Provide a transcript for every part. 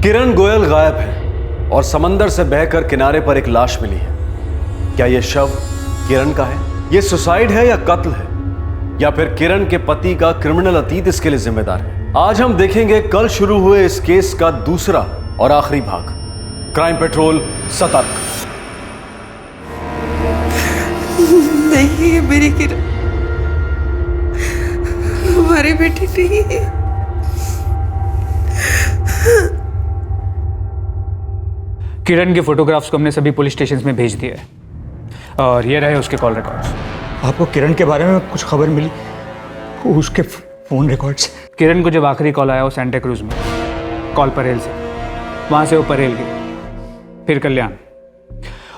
किरण गोयल गायब है और समंदर से बहकर किनारे पर एक लाश मिली है। क्या यह शव किरण का है? यह सुसाइड है या कत्ल है, या फिर किरण के पति का क्रिमिनल अतीत इसके लिए जिम्मेदार है? आज हम देखेंगे कल शुरू हुए इस केस का दूसरा और आखिरी भाग। क्राइम पेट्रोल सतर्क। नहीं, ये मेरी किरण हमारी बेटी नहीं है। किरण के फोटोग्राफ्स को हमने सभी पुलिस स्टेशन में भेज दिया है और ये रहे उसके कॉल रिकॉर्ड्स। आपको किरण के बारे में कुछ खबर मिली? उसके फोन रिकॉर्ड्स? किरण को जब आखिरी कॉल आया वो सेंटा क्रूज में कॉल परेल से, वहाँ से वो परेल गई, फिर कल्याण,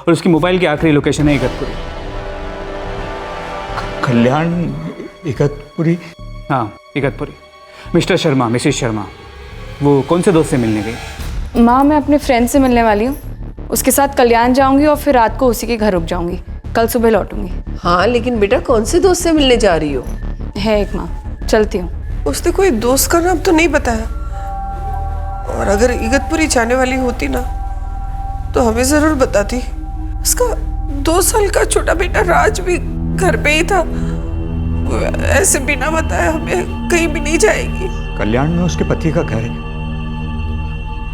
और उसकी मोबाइल की आखिरी लोकेशन है इगतपुरी। कल्याण इगतपुरी? हाँ, इगतपुरी। मिस्टर शर्मा, मिसेस शर्मा, वो कौन से दोस्त से मिलने गई? माँ, मैं अपने फ्रेंड से मिलने वाली हूँ। उसके साथ कल्याण जाऊंगी और फिर रात को उसी के घर रुक जाऊंगी। कल सुबह लौटूंगी। हाँ, लेकिन बेटा कौन से दोस्त से मिलने जा रही हो? है एक माँ, चलती हूँ। उसने कोई दोस्त का नाम तो नहीं बताया, और अगर इगतपुरी जाने वाली होती ना तो हमें जरूर बताती। उसका 2 साल का छोटा बेटा राज भी घर पे ही था। वो ऐसे बिना बताए हमें कहीं भी नहीं जाएगी। कल्याण में उसके पति का घर है।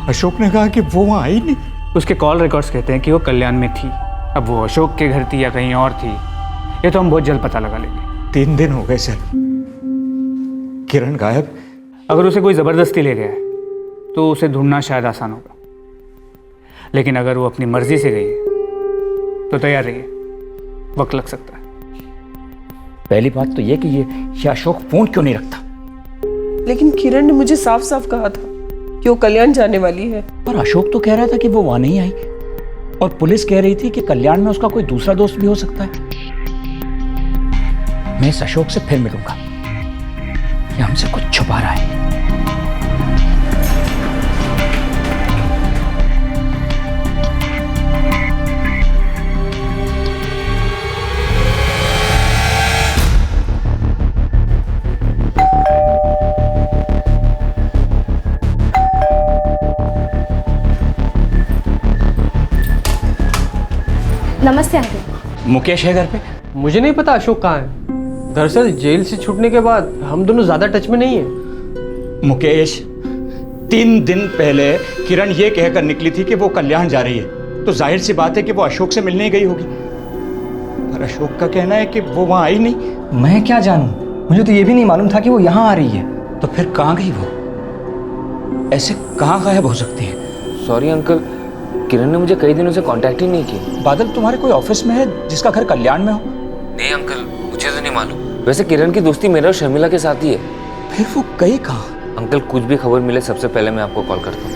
अशोक ने कहा कि वो वहाँ आई नहीं। उसके कॉल रिकॉर्ड्स कहते हैं कि वो कल्याण में थी। अब वो अशोक के घर थी या कहीं और थी, ये तो हम बहुत जल्द पता लगा लेंगे। 3 दिन हो गए सर, किरण गायब। अगर उसे कोई ज़बरदस्ती ले गया है तो उसे ढूंढना शायद आसान होगा, लेकिन अगर वो अपनी मर्जी से गई है तो तैयार रहिए, वक्त लग सकता है। पहली बात तो ये कि ये अशोक फोन क्यों नहीं रखता? लेकिन किरण ने मुझे साफ साफ कहा था कि वो कल्याण जाने वाली है। पर अशोक तो कह रहा था कि वो वहां नहीं आई, और पुलिस कह रही थी कि कल्याण में उसका कोई दूसरा दोस्त भी हो सकता है। मैं इस अशोक से फिर मिलूंगा, ये हमसे कुछ छुपा रहा है। नमस्ते अंकल। मुकेश है घर पे? मुझे नहीं पता अशोक कहाँ है। दरअसल जेल से छूटने के बाद हम दोनों ज्यादा टच में नहीं है। मुकेश, 3 दिन पहले किरण ये कहकर निकली थी कि वो कल्याण जा रही है, तो जाहिर सी बात है कि वो अशोक से मिलने गई होगी। पर अशोक का कहना है कि वो वहां आई नहीं। मैं क्या जानूं, मुझे तो ये भी नहीं मालूम था कि वो यहाँ आ रही है। तो फिर कहाँ गई वो? ऐसे कहाँ गायब हो सकती है? सॉरी अंकल, किरण ने मुझे कई दिनों से कांटेक्ट ही नहीं किया। बादल, तुम्हारे कोई ऑफिस में है जिसका घर कल्याण में हो? नहीं अंकल, मुझे तो नहीं मालूम। वैसे किरण की दोस्ती मेरा और शर्मिला के साथ ही है। फिर वो गई कहाँ? अंकल, कुछ भी खबर मिले सबसे पहले मैं आपको कॉल करता हूँ।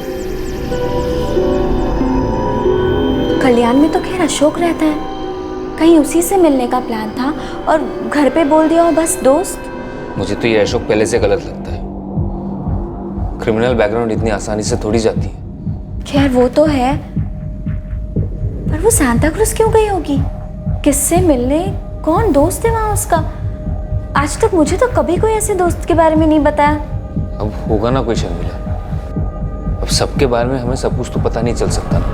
कल्याण में तो खैर अशोक रहता है, कहीं उसी से मिलने का प्लान था और घर पे बोल दिया हो बस दोस्त। मुझे तो ये अशोक पहले से गलत लगता है। क्रिमिनल बैकग्राउंड इतनी आसानी से थोड़ी जाती है। खैर वो तो है, पर वो सांता क्रूज क्यों गई होगी? किससे मिलने? कौन दोस्त है वहां उसका? आज तक मुझे तो कभी कोई ऐसे दोस्त के बारे में नहीं बताया। अब होगा ना कोई शर्मिला। अब सबके बारे में हमें सब कुछ तो पता नहीं चल सकता ना।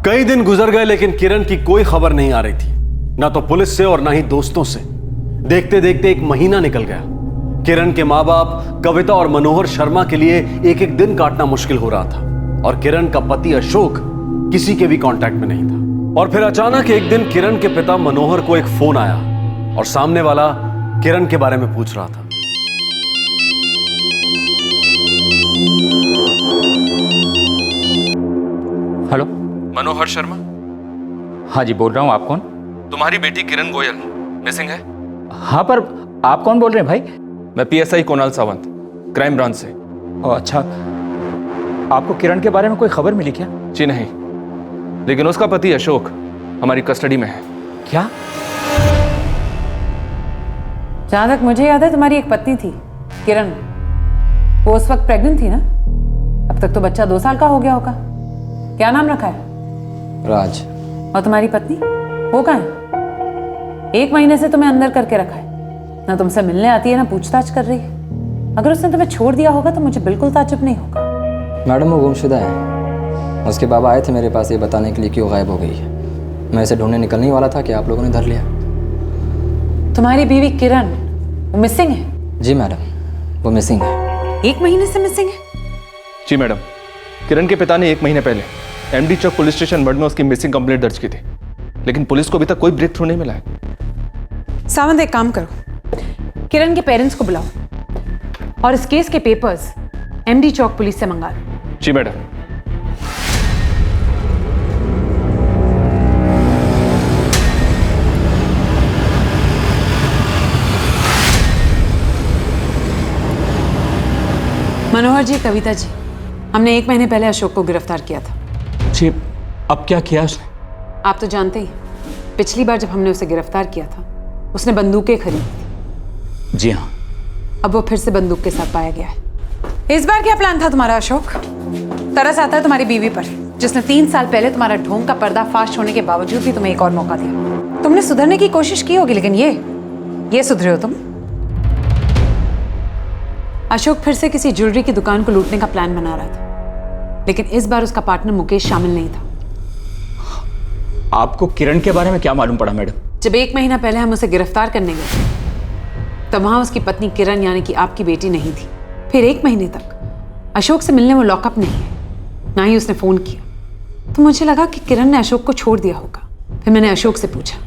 कई दिन गुजर गए लेकिन किरण की कोई खबर नहीं आ रही थी, ना तो पुलिस से और ना ही दोस्तों से। देखते देखते 1 महीना निकल गया। किरण के माँ बाप कविता और मनोहर शर्मा के लिए एक एक दिन काटना मुश्किल हो रहा था, और किरण का पति अशोक किसी के भी कांटेक्ट में नहीं था। और फिर अचानक एक दिन किरण के पिता मनोहर को एक फोन आया और सामने वाला किरण के बारे में पूछ रहा था। हेलो, मनोहर शर्मा? हाँ जी बोल रहा हूँ। आप कौन? तुम्हारी बेटी किरण गोयल मिसिंग है। हाँ, पर आप कौन बोल रहे हैं भाई? मैं PSI Kunal Sawant, crime branch से। अच्छा, आपको किरण के बारे में कोई खबर मिली क्या? जी नहीं, लेकिन उसका पति अशोक हमारी कस्टडी में है। क्या? जहाँ तक मुझे याद है तुम्हारी एक पत्नी थी किरण, वो उस वक्त प्रेग्नेंट थी ना? अब तक तो बच्चा 2 साल का हो गया होगा। क्या नाम रखा है? राज। और तुम्हारी पत्नी वो कहाँ है? 1 महीने से तुम्हें अंदर करके रखा है, ना तुमसे मिलने आती है ना पूछताछ कर रही है। अगर उसने तुम्हें छोड़ दिया होगा तो मुझे बिल्कुल ताज्जुब नहीं होगा। मैडम वो गुमशुदा है। उसके बाबा आए थे मेरे पास ये बताने के लिए कि वो गायब हो गई है। मैं इसे ढूंढने निकलने ही वाला था कि आप लोगों ने धर लिया। तुम्हारी बीवी किरण वो मिसिंग है? जी मैडम, वो मिसिंग है। 1 महीने से मिसिंग है? जी मैडम, किरण के पिता ने 1 महीने पहले एमडी चौक पुलिस स्टेशन मर्ड में उसकी मिसिंग कंप्लेंट दर्ज की थी, लेकिन पुलिस को अभी तक कोई ब्रेक थ्रू नहीं मिला है। सावंत एक काम करो, किरण के पेरेंट्स को बुलाओ और इस केस के पेपर्स एमडी चौक पुलिस से मंगा लो। जी मैडम। मनोहर जी, कविता जी, हमने 1 महीने पहले अशोक को गिरफ्तार किया था। जी, अब क्या किया उसने? आप तो जानते ही, पिछली बार जब हमने उसे गिरफ्तार किया था उसने बंदूकें खरीदी थी। जी हाँ। अब वो फिर से बंदूक के साथ पाया गया है। इस बार क्या प्लान था तुम्हारा अशोक? तरस आता है तुम्हारी बीवी पर, जिसने 3 साल पहले तुम्हारा ढोंग का पर्दाफाश होने के बावजूद भी तुम्हें एक और मौका दिया। तुमने सुधरने की कोशिश की होगी, लेकिन ये सुधरे हो तुम। अशोक फिर से किसी ज्वेलरी की दुकान को लूटने का प्लान बना रहा था, लेकिन इस बार उसका पार्टनर मुकेश शामिल नहीं था। आपको किरण के बारे में क्या मालूम पड़ा मैडम? जब 1 महीना पहले हम उसे गिरफ्तार करने गए तब वहां उसकी पत्नी किरण यानी कि आपकी बेटी नहीं थी। फिर 1 महीने तक अशोक से मिलने वो लॉकअप नहीं है, ना ही उसने फोन किया। तो मुझे लगा कि किरण ने अशोक को छोड़ दिया होगा। फिर मैंने अशोक से पूछा,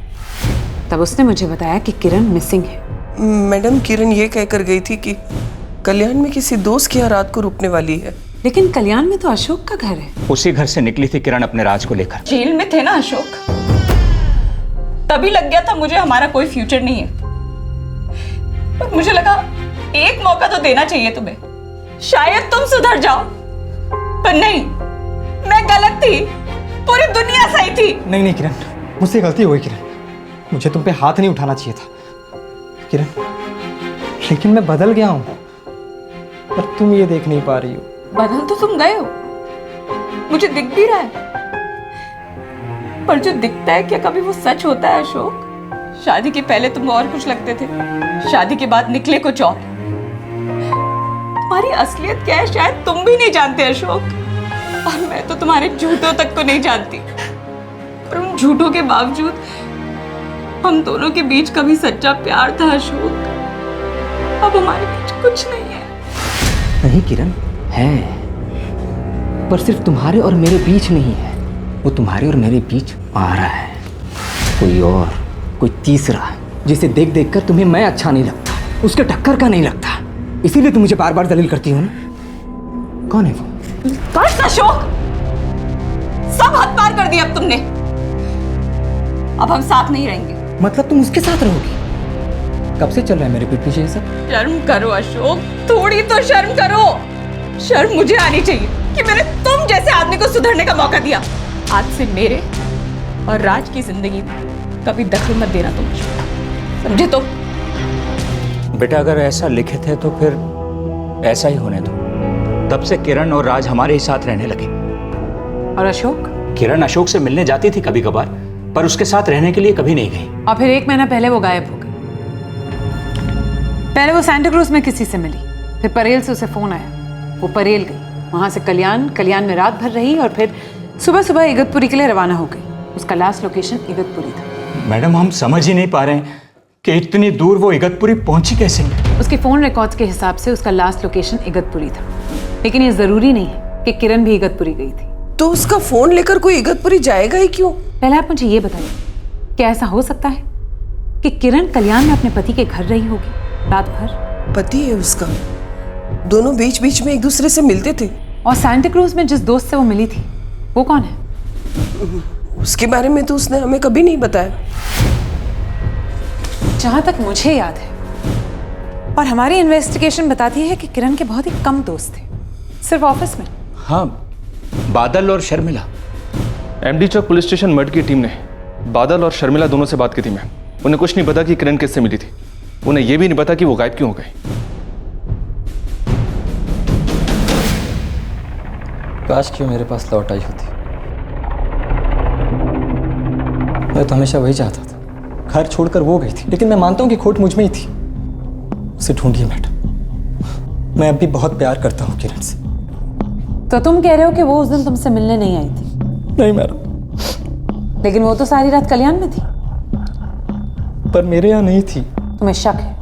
तब उसने मुझे बताया कि किरण मिसिंग है। मैडम, किरण ये कहकर गई थी कि कल्याण में किसी दोस्त की यहाँ रात को रुकने वाली है। लेकिन कल्याण में तो अशोक का घर है। उसी घर से निकली थी किरण अपने राज को लेकर। जेल में थे ना अशोक, तभी लग गया था मुझे हमारा कोई फ्यूचर नहीं है। पर मुझे लगा एक मौका तो देना चाहिए तुम्हें, शायद तुम सुधर जाओ। पर नहीं, मैं गलत थी, पूरी दुनिया सही थी। नहीं किरण, मुझसे गलती हुई किरण, मुझे तुम पे हाथ नहीं उठाना चाहिए था किरण, लेकिन मैं बदल गया हूँ, पर तुम ये देख नहीं पा रही हो। बदल तो तुम गए हो, मुझे दिख भी रहा है, पर जो दिखता है क्या कभी वो सच होता है अशोक? शादी के पहले तुम और कुछ लगते थे, शादी के बाद निकले कुछ और। तुम्हारी असलियत क्या है शायद तुम भी नहीं जानते अशोक, और मैं तो तुम्हारे झूठों तक को नहीं जानती। पर उन झूठों के बावजूद हम दोनों के बीच कभी सच्चा प्यार था अशोक। अब हमारे बीच कुछ नहीं है। नहीं किरण, है, पर सिर्फ तुम्हारे और मेरे बीच नहीं है, वो तुम्हारे और मेरे बीच आ रहा है। कोई और, कोई तीसरा, जिसे देख देख कर तुम्हें मैं अच्छा नहीं लगता, उसके टक्कर का नहीं लगता, इसीलिए तुम मुझे बार बार दलील करती हो ना। कौन है वो? बस अशोक, सब हद पार कर दिया अब तुमने। अब हम साथ नहीं रहेंगे। मतलब तुम उसके साथ रहोगी? कब से चल रहा है मेरे पीठ पीछे ये सब? शर्म करो अशोक, थोड़ी तो शर्म करो। शर्म मुझे आनी चाहिए कि मैंने तुम जैसे आदमी को सुधरने का मौका दिया। आज से मेरे और राज की जिंदगी में कभी दखल मत देना तुम, समझे? तो बेटा अगर ऐसा लिखित है तो फिर ऐसा ही होने दो। तब से किरण और राज हमारे ही साथ रहने लगे। और अशोक? किरण अशोक से मिलने जाती थी कभी कभार, पर उसके साथ रहने के लिए कभी नहीं गई। और फिर 1 महीना पहले वो गायब हो गई। पहले वो सांता क्रूज में किसी से मिली, फिर परेल से उसे फोन आया, वो परेल गई, वहां से कल्याण में रात भर रही और फिर सुबह सुबह इगतपुरी के लिए रवाना हो गई। उसका लास्ट लोकेशन इगतपुरी था। मैडम हम समझ ही नहीं पा रहे हैं कि इतनी दूर वो इगतपुरी पहुंची कैसे? उसके फोन रिकॉर्ड्स के हिसाब से उसका लास्ट लोकेशन इगतपुरी था, लेकिन ये जरूरी नहीं है कि किरण भी इगतपुरी गई थी। तो उसका फोन लेकर कोई इगतपुरी जाएगा ही क्यों? पहले आप मुझे ये बताइए, क्या ऐसा हो सकता है कि किरण कल्याण में अपने पति के घर रही होगी रात भर? पति है उसका, दोनों बीच बीच में एक दूसरे से मिलते थे। और सांता क्रूज में जिस दोस्त से वो मिली थी वो कौन है? उसके बारे में तो उसने हमें कभी नहीं बताया। जहां तक मुझे याद है और हमारी इन्वेस्टिगेशन बताती है कि किरण के बहुत ही कम दोस्त थे, सिर्फ ऑफिस में। हाँ, बादल और शर्मिला। एमडी चौक पुलिस स्टेशन मर्ड की टीम ने बादल और शर्मिला दोनों से बात की थी मैम। उन्हें कुछ नहीं पता कि किरण किससे मिली थी, उन्हें यह भी नहीं पता कि वो गायब क्यों हो गए। काश क्यों मेरे पास लौट आई होती। मैं तो हमेशा वही चाहता था। घर छोड़कर वो गई थी, लेकिन मैं मानता हूं कि खोट मुझ में ही थी। उसे ढूंढिए मैडम। मैं अब भी बहुत प्यार करता हूँ किरण से। तो तुम कह रहे हो कि वो उस दिन तुमसे मिलने नहीं आई थी? नहीं मैडम। लेकिन वो तो सारी रात कल्याण में थी। पर मेरे यहाँ नहीं थी। तुम्हें शक है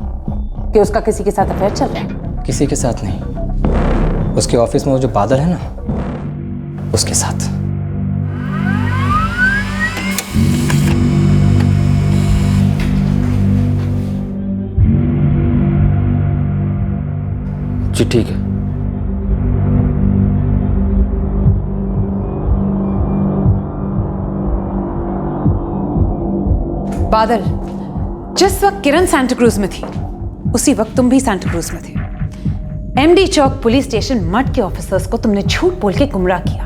कि उसका किसी के साथ अफेयर चल रहा है? किसी के साथ नहीं, उसके ऑफिस में वो जो बादल है ना, उसके साथ। जी ठीक है। बादल, जिस वक्त किरण सांता क्रूज में थी उसी वक्त तुम भी सांता क्रूज में थे। एमडी चौक पुलिस स्टेशन मठ के ऑफिसर्स को तुमने झूठ बोल के गुमराह किया,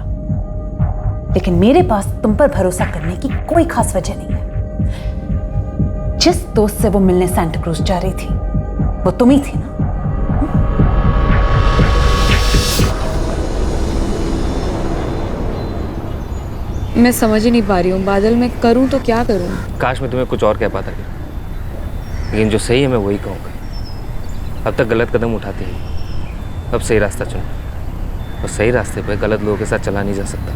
लेकिन मेरे पास तुम पर भरोसा करने की कोई खास वजह नहीं है। जिस दोस्त से वो मिलने सांता क्रूज जा रही थी वो तुम ही थी ना? मैं समझ ही नहीं पा रही हूँ बादल, मैं करूँ तो क्या करूँ? काश मैं तुम्हें कुछ और कह पाता, लेकिन जो सही है मैं वही कहूँगा। अब तक गलत कदम उठाते ही, अब सही रास्ता चुनो। और सही रास्ते पे गलत लोगों के साथ चला नहीं जा सकता।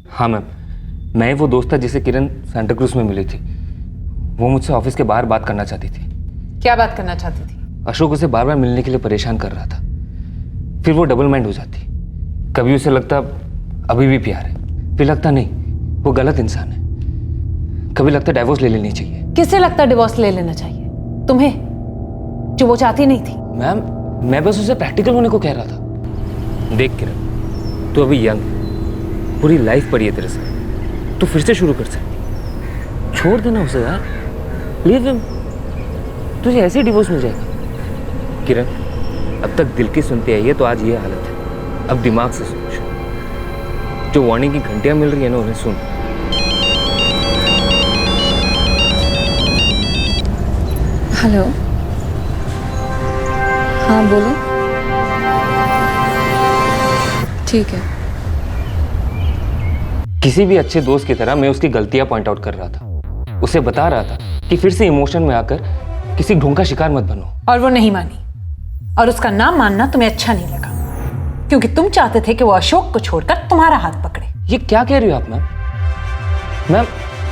हाँ मैम, मैं ही वो दोस्त था जिसे किरण सांता क्रूज में मिली थी। वो मुझसे ऑफिस के बाहर बात करना चाहती थी। क्या बात करना चाहती थी? अशोक उसे बार बार मिलने के लिए परेशान कर रहा था। फिर वो डबल माइंड हो जाती। कभी उसे लगता अभी भी प्यार है, फिर लगता नहीं वो गलत इंसान है। कभी लगता डिवोर्स ले लेनी चाहिए। किसे लगता डिवोर्स ले लेना चाहिए? तुम्हें, जो वो चाहती नहीं थी। मैम, मैं बस उसे प्रैक्टिकल होने को कह रहा था। देख किरण, तू अभी यंग, पूरी लाइफ पड़ी है तेरे साथ, तू फिर से शुरू कर सकती। छोड़ देना उसे यार, लीव हिम। तुझे ऐसे ही डिवोर्स मिल जाएगा। किरण, अब तक दिल की सुनते आई है तो आज ये हालत है। अब दिमाग से सोच, जो वार्निंग की घंटियां मिल रही है ना उन्हें सुन। हेलो, हाँ बोलो। ठीक है। किसी भी अच्छे दोस्त की तरह मैं उसकी गलतियां पॉइंट आउट कर रहा था, उसे बता रहा था कि फिर से इमोशन में आकर किसी ढोंग का शिकार मत बनो। और वो नहीं मानी, और उसका नाम मानना तुम्हें अच्छा नहीं लगा, क्योंकि तुम चाहते थे कि वो अशोक को छोड़कर तुम्हारा हाथ पकड़े। ये क्या कह रही हो आप मैम? मैम,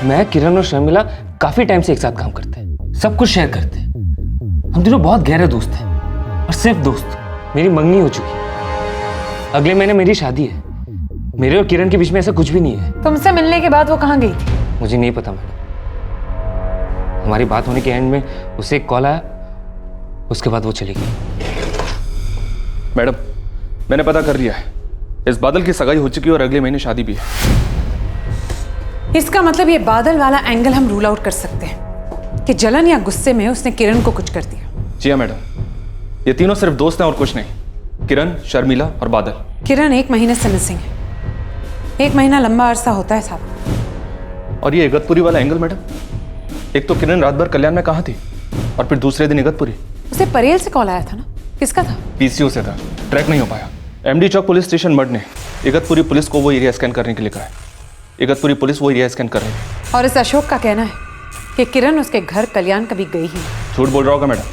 मैं किरण और शर्मिला काफी टाइम से एक साथ काम करते हैं, सब कुछ शेयर करते हैं। हम दोनों बहुत गहरे दोस्त हैं। और सिर्फ दोस्त, मेरी मंगनी हो चुकी है, अगले महीने मेरी शादी है। मेरे और किरण के बीच में ऐसा कुछ भी नहीं है। तुमसे मिलने के बाद वो कहाँ गई थी? मुझे नहीं पता मैडम। हमारी बात होने के एंड में उसे एक कॉल आया, उसके बाद वो चली गई। मैडम, मैंने पता कर लिया है, इस बादल की सगाई हो चुकी है और अगले महीने शादी भी है। इसका मतलब ये बादल वाला एंगल हम रूल आउट कर सकते हैं कि जलन या गुस्से में उसने किरण को कुछ कर दिया। जी हाँ मैडम, ये तीनों सिर्फ दोस्त हैं और कुछ नहीं। किरण, शर्मिला और बादल। किरण 1 महीने से मिसिंग है। 1 महीना लंबा अरसा होता है साहब। और ये इगतपुरी वाला एंगल मैडम, एक तो किरण रात भर कल्याण में कहाँ थी और फिर दूसरे दिन इगतपुरी। उसे परेल से कॉल आया था ना, किसका था? पीसीओ से था, ट्रैक नहीं हो पाया। एमडी चौक पुलिस स्टेशन मठ ने इगतपुरी पुलिस को वो एरिया स्कैन करने के लिए कहा है। इगतपुरी पुलिस वो एरिया स्कैन कर रही है। और इस अशोक का कहना है कि किरण उसके घर कल्याण कभी गई ही नहीं। झूठ बोल रहा होगा मैडम,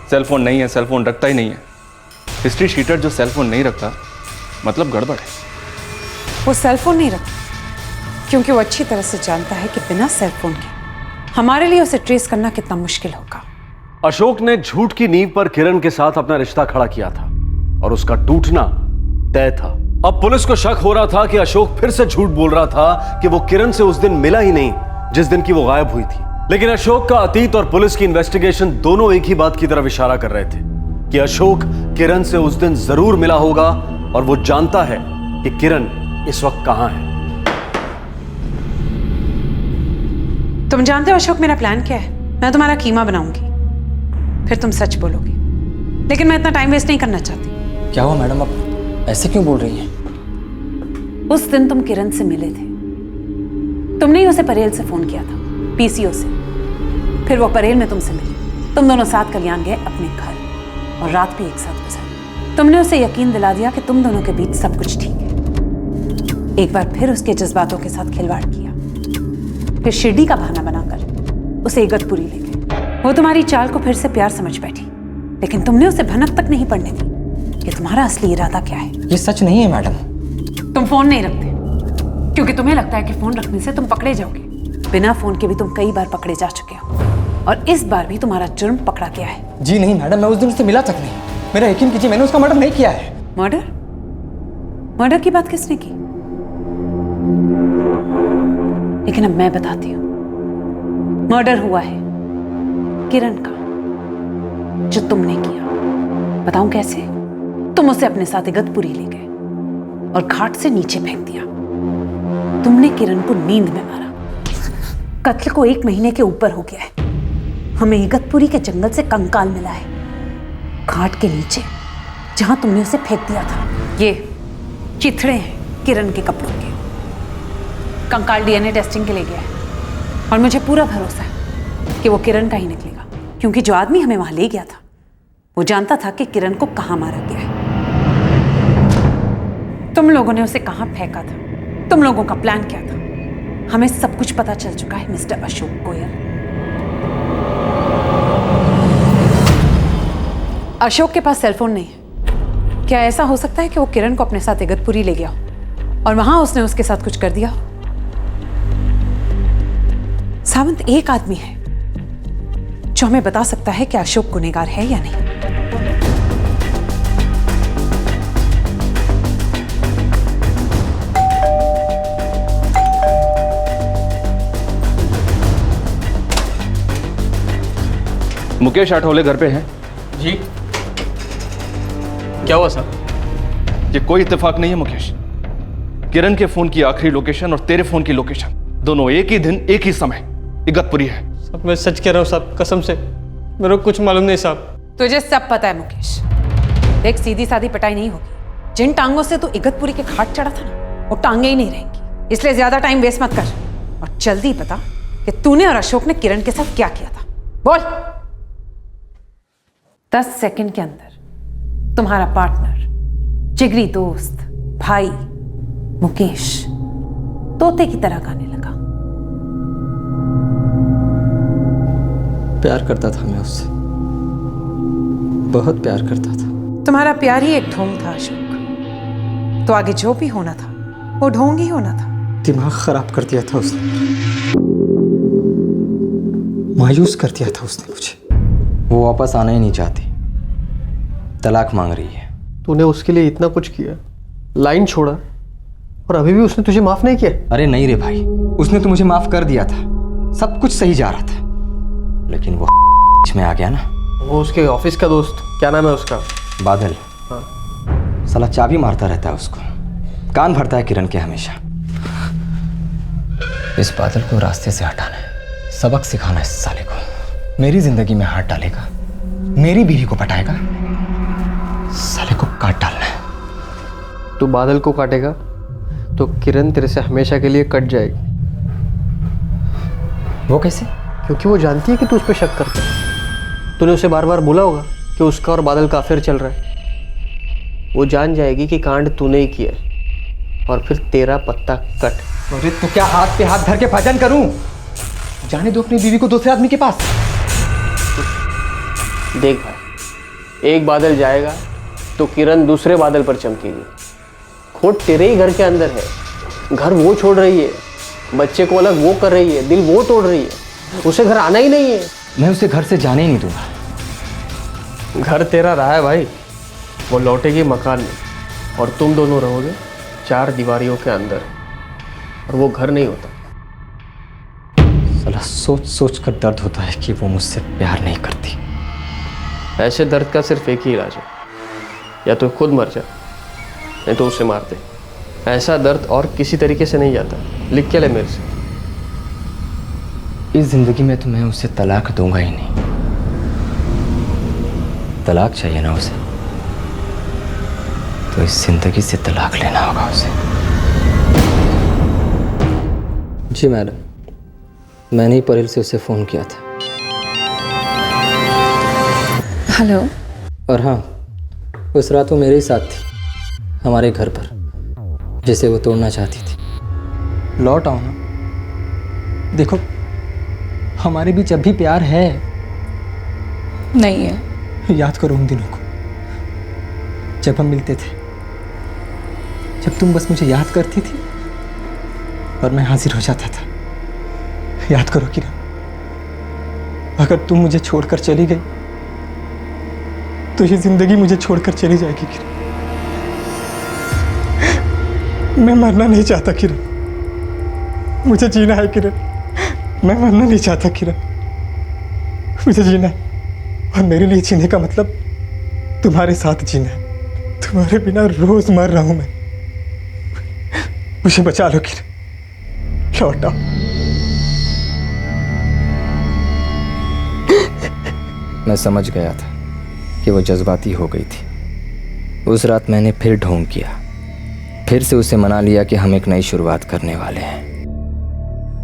सेल फोन नहीं है, सेल फोन रखता ही नहीं है। हिस्ट्री शीटर जो सेल फोन नहीं रखता मतलब गड़बड़ है। वो सेल फोन नहीं रखता क्योंकि वो अच्छी तरह से जानता है कि बिना सेल फोन के हमारे लिए उसे ट्रेस करना कितना मुश्किल होगा। अशोक ने झूठ की नींव पर किरण के साथ अपना रिश्ता खड़ा किया था और उसका टूटना तय था। अब पुलिस को शक हो रहा था कि अशोक फिर से झूठ बोल रहा था कि वो किरण से उस दिन मिला ही नहीं जिस दिन की वो गायब हुई थी। लेकिन अशोक का अतीत और पुलिस की इन्वेस्टिगेशन दोनों एक ही बात की तरफ इशारा कर रहे थे कि अशोक किरण से उस दिन जरूर मिला होगा और वो जानता है कि किरण इस वक्त कहां है। तुम जानते हो अशोक मेरा प्लान क्या है? मैं तुम्हारा कीमा बनाऊंगी, फिर तुम सच बोलोगे। लेकिन मैं इतना टाइम वेस्ट नहीं करना चाहती। क्या हुआ मैडम, आप ऐसे क्यों बोल रही हैं? उस दिन तुम किरण से मिले थे, तुमने ही उसे परेल से फोन किया था, पीसीओ से। फिर वो परेल में तुमसे मिली, तुम दोनों साथ कल्याण गए अपने घर और रात भी एक साथ गुजारी। तुमने उसे यकीन दिला दिया कि तुम दोनों के बीच सब कुछ ठीक है। एक बार फिर उसके जज्बातों के साथ खिलवाड़ किया, फिर शिरडी का बहाना बनाकर उसे इगतपुरी ले गए। वो तुम्हारी चाल को फिर से प्यार समझ बैठी, लेकिन तुमने उसे भनक तक नहीं पड़ने दी कि तुम्हारा असली इरादा क्या है। ये सच नहीं है मैडम। तुम फोन नहीं रखते क्योंकि तुम्हें लगता है कि फोन रखने से तुम पकड़े जाओगे। बिना फोन के भी तुम कई बार पकड़े जा चुके हो और इस बार भी तुम्हारा जुर्म पकड़ा गया है। जी नहीं मैडम, मैं उस दिन उससे मिला तक नहीं। मेरा यकीन कीजिए, मैंने उसका मर्डर नहीं किया है। मर्डर? मर्डर की बात किसने की? लेकिन अब मैं बताती हूँ, मर्डर हुआ है किरण का, जो तुमने किया। बताऊं कैसे? तुम उसे अपने साथ इगतपुरी ले गए और घाट से नीचे फेंक दिया। तुमने किरण को नींद में मारा। कत्ल को 1 महीने के ऊपर हो गया है। हमें इगतपुरी के जंगल से कंकाल मिला है, घाट के नीचे, जहां तुमने उसे फेंक दिया था। ये चिथड़े हैं किरण के कपड़ों के। कंकाल डीएनए टेस्टिंग के लिए गया है और मुझे पूरा भरोसा है कि वो किरण का ही निकलेगा, क्योंकि जो आदमी हमें वहां ले गया था वो जानता था कि किरण को कहां मारा गया है। तुम लोगों ने उसे कहां फेंका था, तुम लोगों का प्लान क्या था, हमें सब कुछ पता चल चुका है मिस्टर अशोक गोयल। अशोक के पास सेलफोन नहीं है। क्या ऐसा हो सकता है कि वो किरण को अपने साथ इगतपुरी ले गया हो और वहां उसने उसके साथ कुछ कर दिया हो? सावंत एक आदमी है जो हमें बता सकता है कि अशोक गुनहगार है या नहीं। मुकेश आठवले घर पे हैं? जी। क्या हुआ सर? ये कोई इत्तेफाक नहीं है मुकेश। किरण के फोन की आखिरी लोकेशन और तेरे फोन की लोकेशन दोनों एक ही दिन एक ही समय इगतपुरी है। साहब मैं सच कह रहा हूँ साहब, कसम से मेरे को कुछ मालूम नहीं साहब। तुझे सब पता है मुकेश। एक सीधी सादी पिटाई नहीं होगी। जिन टांगों से तू इगतपुरी के घाट चढ़ा था ना, वो टांगे ही नहीं रहेंगी। इसलिए ज्यादा टाइम वेस्ट मत कर और जल्दी बता कि तूने और अशोक ने किरण के साथ क्या किया था। बोल। 10 सेकंड के अंदर तुम्हारा पार्टनर, जिगरी दोस्त, भाई मुकेश तोते की तरह गाने लगा। प्यार करता था मैं उससे, बहुत प्यार करता था। तुम्हारा प्यार ही एक ढोंग था अशोक, तो आगे जो भी होना था वो ढोंग ही होना था। दिमाग खराब कर दिया था उसने, मायूस कर दिया था उसने मुझे। वो वापस आना ही नहीं चाहती, तलाक मांग रही है। तूने उसके लिए इतना कुछ किया, लाइन छोड़ा, और अभी भी उसने तुझे माफ नहीं किया? अरे नहीं रे भाई, उसने तो मुझे माफ कर दिया था, सब कुछ सही जा रहा था, लेकिन वो में आ गया ना। वो उसके ऑफिस का दोस्त, क्या नाम है उसका? बादल। हाँ। साला चाबी मारता रहता है उसको, कान भरता है किरण के हमेशा। इस बादल को रास्ते से हटाना है, सबक सिखाना है इस साले को। मेरी जिंदगी में हाथ डालेगा, मेरी बीवी को पटाएगा, साले को काट डालना है। तू बादल को काटेगा तो किरण तेरे से हमेशा के लिए कट जाएगी। वो कैसे? क्योंकि वो जानती है कि तू उस पर शक करता है। तूने उसे बार बार बोला होगा कि उसका और बादल का अफेयर चल रहा है। वो जान जाएगी कि कांड तूने ही किया है और फिर तेरा पत्ता कट। अरे तो क्या हाथ पे हाथ धर के भजन करूं? जाने दो अपनी बीवी को दूसरे आदमी के पास। देख भाई, एक बादल जाएगा तो किरण दूसरे बादल पर चमकेगी। खोट तेरे ही घर के अंदर है। घर वो छोड़ रही है, बच्चे को अलग वो कर रही है, दिल वो तोड़ रही है, उसे घर आना ही नहीं है। मैं उसे घर से जाने ही नहीं दूंगा। घर तेरा रहा है भाई, वो लौटेगी मकान में और तुम दोनों रहोगे 4 दीवारियों के अंदर, और वो घर नहीं होता। साला सोच सोच कर दर्द होता है कि वो मुझसे प्यार नहीं करती। ऐसे दर्द का सिर्फ एक ही इलाज है, या तो खुद मर जा नहीं तो उसे मार दे। ऐसा दर्द और किसी तरीके से नहीं जाता। लिख के ले मेरे से। इस जिंदगी में तो मैं उसे तलाक दूंगा ही नहीं। तलाक चाहिए ना उसे, तो इस जिंदगी से तलाक लेना होगा उसे। जी मैडम, मैंने ही परिल से उसे फ़ोन किया था। हेलो। और हाँ, उस रात वो मेरे ही साथ थी, हमारे घर पर, जिसे वो तोड़ना चाहती थी। लौट आओ ना। देखो, हमारे बीच अब भी प्यार है। नहीं है। याद करो उन दिनों को जब हम मिलते थे, जब तुम बस मुझे याद करती थी और मैं हाजिर हो जाता था। याद करो किरण, अगर तुम मुझे छोड़कर चली गई तो ये जिंदगी मुझे छोड़कर चली जाएगी किरण। मैं मरना नहीं चाहता किरण, मुझे जीना है किरण। मैं मरना नहीं चाहता किरण, मुझे जीना है। और मेरे लिए जीने का मतलब तुम्हारे साथ जीना है। तुम्हारे बिना रोज मर रहा हूं मैं। मुझे बचा लो किरण, लौट आओ। मैं समझ गया था कि वो जज्बाती हो गई थी। उस रात मैंने फिर ढोंग किया, फिर से उसे मना लिया कि हम एक नई शुरुआत करने वाले हैं।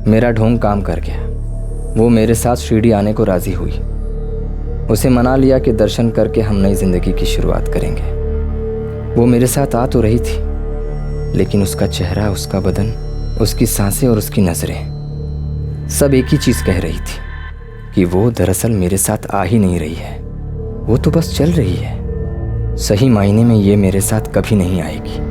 मेरा ढोंग काम कर गया। वो मेरे साथ शिरडी आने को राजी हुई। उसे मना लिया कि दर्शन करके हम नई जिंदगी की शुरुआत करेंगे। वो मेरे साथ आ तो रही थी, लेकिन उसका चेहरा, उसका बदन, उसकी सांसें और उसकी नजरें सब एक ही चीज कह रही थी कि वो दरअसल मेरे साथ आ ही नहीं रही है। वो तो बस चल रही है। सही मायने में ये मेरे साथ कभी नहीं आएगी।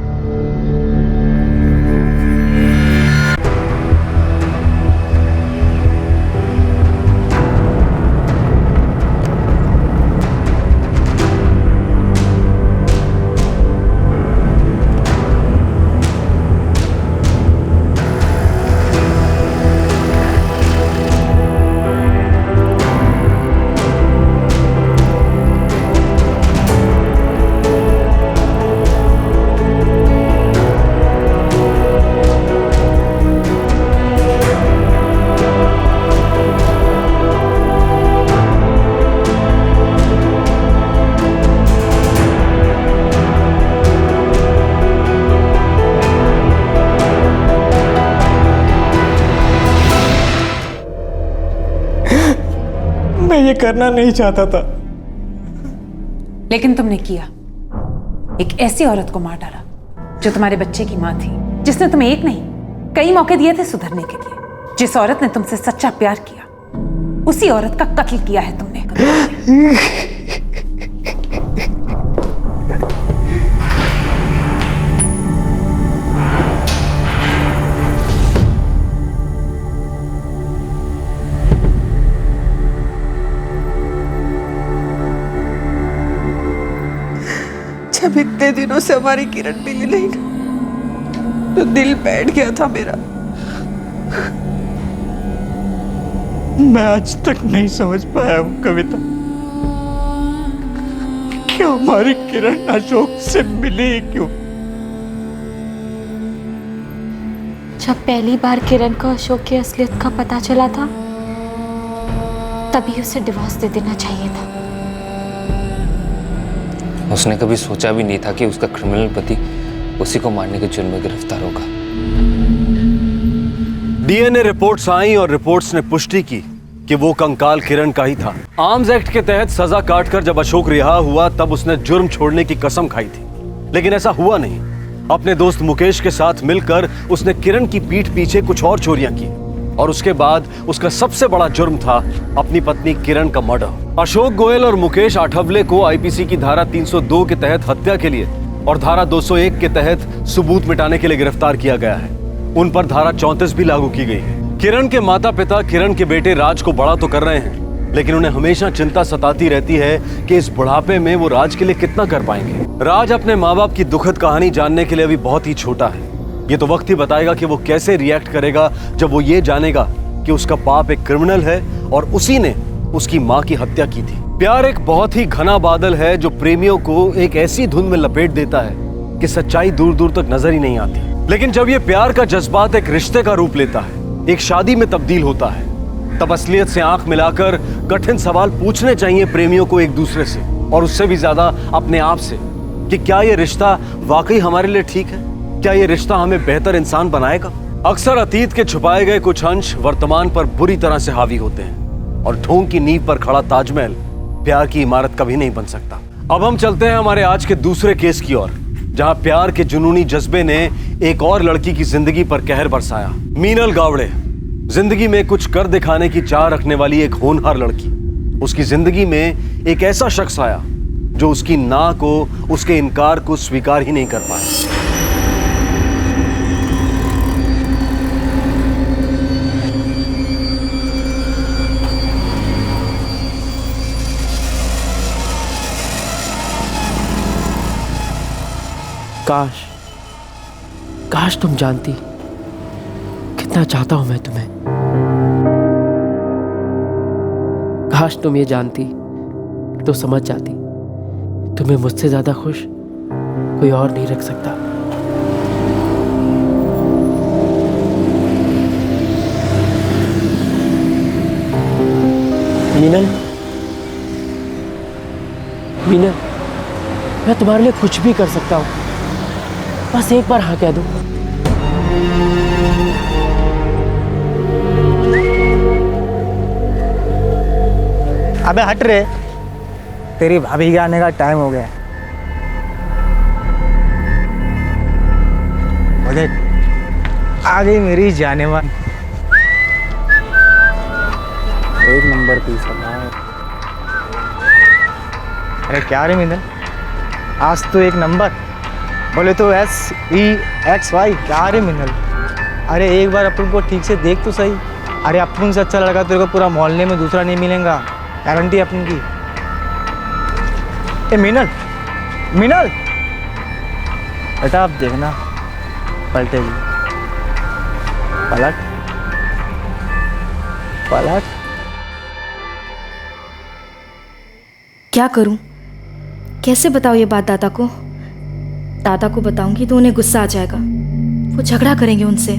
मैं ये करना नहीं चाहता था, लेकिन तुमने किया। एक ऐसी औरत को मार डाला जो तुम्हारे बच्चे की मां थी, जिसने तुम्हें एक नहीं कई मौके दिए थे सुधरने के लिए। जिस औरत ने तुमसे सच्चा प्यार किया, उसी औरत का कत्ल किया है तुमने। जब इतने दिनों से हमारी किरण मिली नहीं ना, तो दिल बैठ गया था मेरा। मैं आज तक नहीं समझ पाया हूं कविता कि हमारी किरण अशोक से मिली क्यों। जब पहली बार किरण को अशोक की असलियत का पता चला था, तभी उसे डिवोर्स दे देना चाहिए था। उसने कभी सोचा भी नहीं था कि उसका क्रिमिनल पति उसी को मारने के जुर्म में गिरफ्तार होगा। डीएनए रिपोर्ट्स आई और रिपोर्ट्स ने पुष्टि की कि वो कंकाल किरण का ही था। आर्म्स एक्ट के तहत सजा काटकर जब अशोक रिहा हुआ, तब उसने जुर्म छोड़ने की कसम खाई थी, लेकिन ऐसा हुआ नहीं। अपने दोस्त मुकेश के साथ मिलकर उसने किरण की पीठ पीछे कुछ और चोरियां की, और उसके बाद उसका सबसे बड़ा जुर्म था अपनी पत्नी किरण का मर्डर। अशोक गोयल और मुकेश आठवले को आईपीसी की धारा 302 के तहत हत्या के लिए और धारा 201 के तहत सबूत मिटाने के लिए गिरफ्तार किया गया है। उन पर धारा 34 भी लागू की गई है। किरण के माता पिता किरण के बेटे राज को बड़ा तो कर रहे हैं, लेकिन उन्हें हमेशा चिंता सताती रहती है कि इस बुढ़ापे में वो राज के लिए कितना कर पाएंगे। राज अपने माँ बाप की दुखद कहानी जानने के लिए अभी बहुत ही छोटा है। ये तो वक्त ही बताएगा कि वो कैसे रिएक्ट करेगा जब वो ये जानेगा कि उसका बाप एक क्रिमिनल है और उसी ने उसकी माँ की हत्या की थी। प्यार एक बहुत ही घना बादल है जो प्रेमियों को एक ऐसी धुन में लपेट देता है कि सच्चाई दूर दूर तक नजर ही नहीं आती। लेकिन जब ये प्यार का जज्बात एक रिश्ते का रूप लेता है, एक शादी में तब्दील होता है, तब असलियत से आंख मिलाकर कठिन सवाल पूछने चाहिए प्रेमियों को एक दूसरे से, और उससे भी ज्यादा अपने आप से, कि क्या ये रिश्ता वाकई हमारे लिए ठीक है? क्या ये रिश्ता हमें बेहतर इंसान बनाएगा? अक्सर अतीत के छुपाए गए कुछ अंश वर्तमान पर बुरी तरह से हावी होते हैं, और ढोंग की नींव पर खड़ा ताजमहल प्यार की इमारत कभी नहीं बन सकता। अब हम चलते हैं हमारे आज के दूसरे केस की ओर, जहां प्यार के जुनूनी जज्बे ने एक और लड़की की जिंदगी पर कहर बरसाया। मीनल गावड़े, जिंदगी में कुछ कर दिखाने की चाह रखने वाली एक होनहार लड़की। उसकी जिंदगी में एक ऐसा शख्स आया जो उसकी ना को, उसके इनकार को स्वीकार ही नहीं कर पाया। काश काश तुम जानती कितना चाहता हूं मैं तुम्हें। काश तुम ये जानती तो समझ जाती तुम्हें मुझसे ज्यादा खुश कोई और नहीं रख सकता। मीनल, मीनल, मैं तुम्हारे लिए कुछ भी कर सकता हूं, बस एक बार हाँ कह दो। अबे हट रे, तेरी भाभी के आने का टाइम हो गया है। और देख आ गई मेरी जानेमान। एक नंबर पीस है। अरे क्या रे मिनल, आज तो एक नंबर बोले तो SEXY। क्या रे मिनल, अरे एक बार अपन को ठीक से देख तो सही। अरे अपन से अच्छा लड़का तेरे को पूरा मोहल्ले में दूसरा नहीं मिलेगा, गारंटी अपन की। ए मिनल, मिनल बेटा आप देखना पलटेगी। पलट पलट। क्या करूं, कैसे बताऊं ये बात दादा को? दादा को बताऊंगी तो उन्हें गुस्सा आ जाएगा, वो झगड़ा करेंगे उनसे।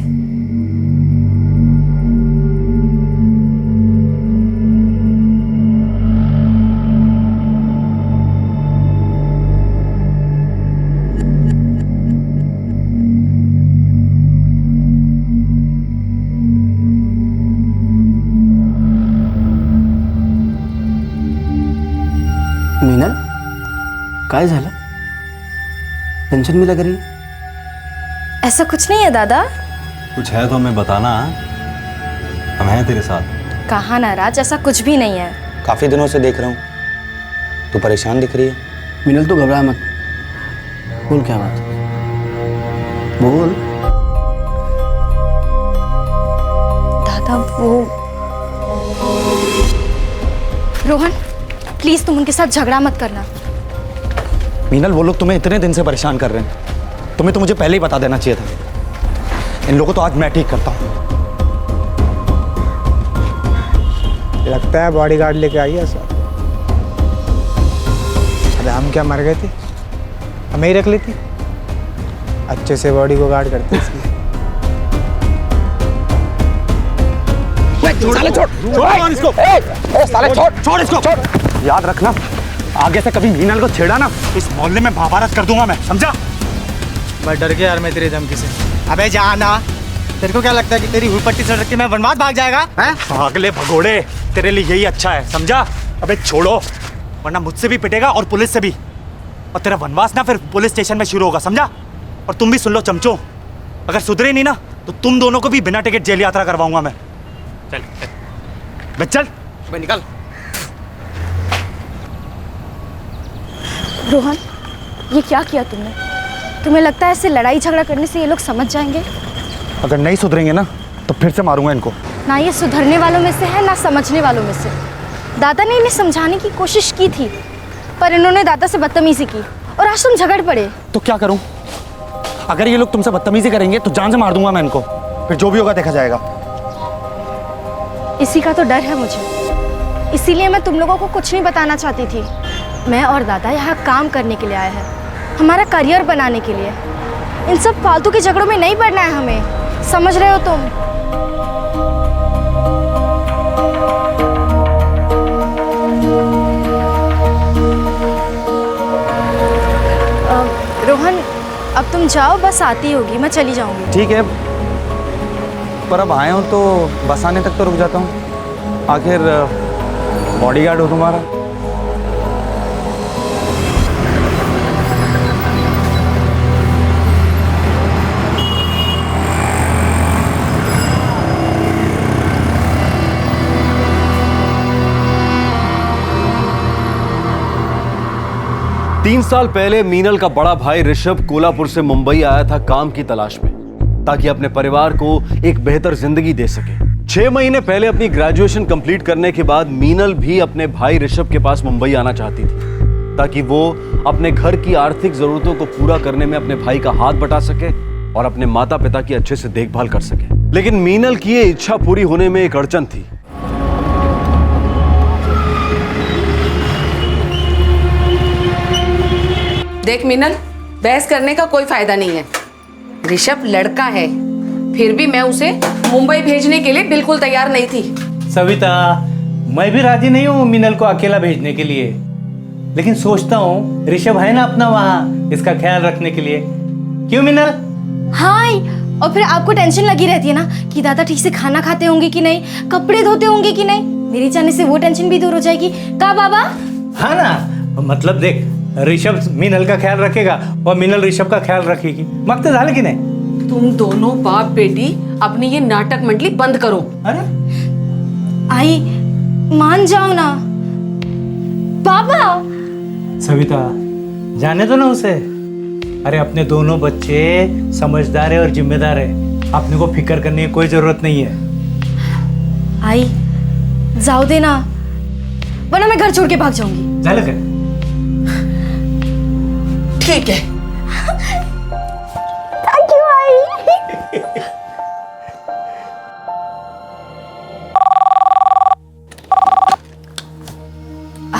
मीनल, काय झालं? टेंशन में लग रही? ऐसा कुछ नहीं है दादा। कुछ है तो हमें बताना, हम हैं तेरे साथ। कहा ना राज, ऐसा कुछ भी नहीं है। काफी दिनों से देख रहा हूँ, तू परेशान दिख रही है। मीनल तू घबरा मत, बोल क्या बात, बोल। दादा वो रोहन, प्लीज तुम उनके साथ झगड़ा मत करना। मीनल वो लोग तुम्हें इतने दिन से परेशान कर रहे हैं, तुम्हें तो मुझे पहले ही बता देना चाहिए था। इन लोगों को तो आज मैं ठीक करता हूँ। लगता है बॉडीगार्ड लेके आई है सर। अरे हम क्या मर गए थे, हमें ही रख लेती, अच्छे से बॉडी को गार्ड करते इसकी। साले छोड़ इसको, साले छोड़ इसको। याद रखना, आगे से कभी मीनल को छेड़ा ना, इस मोहल्ले में महाभारत कर दूंगा मैं, समझा? मैं डर गया यार मैं तेरी धमकी से। अबे जाना, तेरे को क्या लगता है कि तेरी हुई सड़क के मैं वनवास भाग जाएगा? हैं? भाग ले भगोड़े, तेरे लिए यही अच्छा है, समझा? अबे छोड़ो, वरना मुझसे भी पिटेगा और पुलिस से भी, और तेरा वनवास ना फिर पुलिस स्टेशन में शुरू होगा, समझा? और तुम भी सुन लो चमचो, अगर सुधरे नहीं ना तो तुम दोनों को भी बिना टिकट जेल यात्रा करवाऊंगा मैं। चल बे, चल बे, निकल। रोहन, ये क्या किया तुमने? तुम्हें लगता है ऐसे लड़ाई झगड़ा करने से ये लोग समझ जाएंगे? अगर नहीं सुधरेंगे ना तो फिर से मारूंगा इनको। ना ये सुधरने वालों में से है ना समझने वालों में से। दादा ने इन्हें समझाने की कोशिश की थी, पर इन्होंने दादा से बदतमीजी की और आज तुम झगड़ पड़े। तो क्या करूं? अगर ये लोग तुमसे बदतमीजी करेंगे तो जान से मार दूंगा मैं इनको, फिर जो भी होगा देखा जाएगा। इसी का तो डर है मुझे, इसीलिए मैं तुम लोगों को कुछ नहीं बताना चाहती थी। मैं और दादा यहाँ काम करने के लिए आए हैं, हमारा करियर बनाने के लिए। इन सब फालतू के झगड़ों में नहीं पड़ना है हमें, समझ रहे हो तुम? रोहन, अब तुम जाओ, बस आती होगी, मैं चली जाऊंगी। ठीक है, पर अब आए हो तो बस आने तक तो रुक जाता हूँ, आखिर बॉडीगार्ड हो तुम्हारा। 3 साल पहले मीनल का बड़ा भाई ऋषभ कोल्हापुर से मुंबई आया था काम की तलाश में, ताकि अपने परिवार को एक बेहतर जिंदगी दे सके। 6 महीने पहले अपनी ग्रेजुएशन कंप्लीट करने के बाद मीनल भी अपने भाई ऋषभ के पास मुंबई आना चाहती थी, ताकि वो अपने घर की आर्थिक जरूरतों को पूरा करने में अपने भाई का हाथ बटा सके और अपने माता पिता की अच्छे से देखभाल कर सके। लेकिन मीनल की ये इच्छा पूरी होने में एक अड़चन थी। देख मीनल, बहस करने का कोई फायदा नहीं है। ऋषभ लड़का है, फिर भी मैं उसे मुंबई भेजने के लिए बिल्कुल तैयार नहीं थी। सविता, मैं भी राजी नहीं हूँ मीनल को अकेला भेजने के लिए, लेकिन सोचता हूँ ऋषभ है ना अपना वहाँ इसका ख्याल रखने के लिए। क्यों मीनल? हाँ, और फिर आपको टेंशन लगी रहती है ना कि दादा ठीक से खाना खाते होंगे कि नहीं, कपड़े धोते होंगे कि नहीं। मेरी जाने से वो टेंशन भी दूर हो जाएगी का बाबा? हाँ ना, मतलब देख, ऋषभ मीनल का ख्याल रखेगा और मीनल ऋषभ का ख्याल रखेगी। मग तो झालं की नहीं? तुम दोनों बाप बेटी अपनी ये नाटक मंडली बंद करो। अरे आई, मान जाओ ना बाबा। सविता, जाने दो ना उसे। अरे अपने दोनों बच्चे समझदार है और जिम्मेदार है, अपने को फिक्र करने की कोई जरूरत नहीं है। आई, जाओ देना, वरना मैं घर छोड़ के भाग जाऊंगी। झालं का? ठीक है। थैंक यू आई।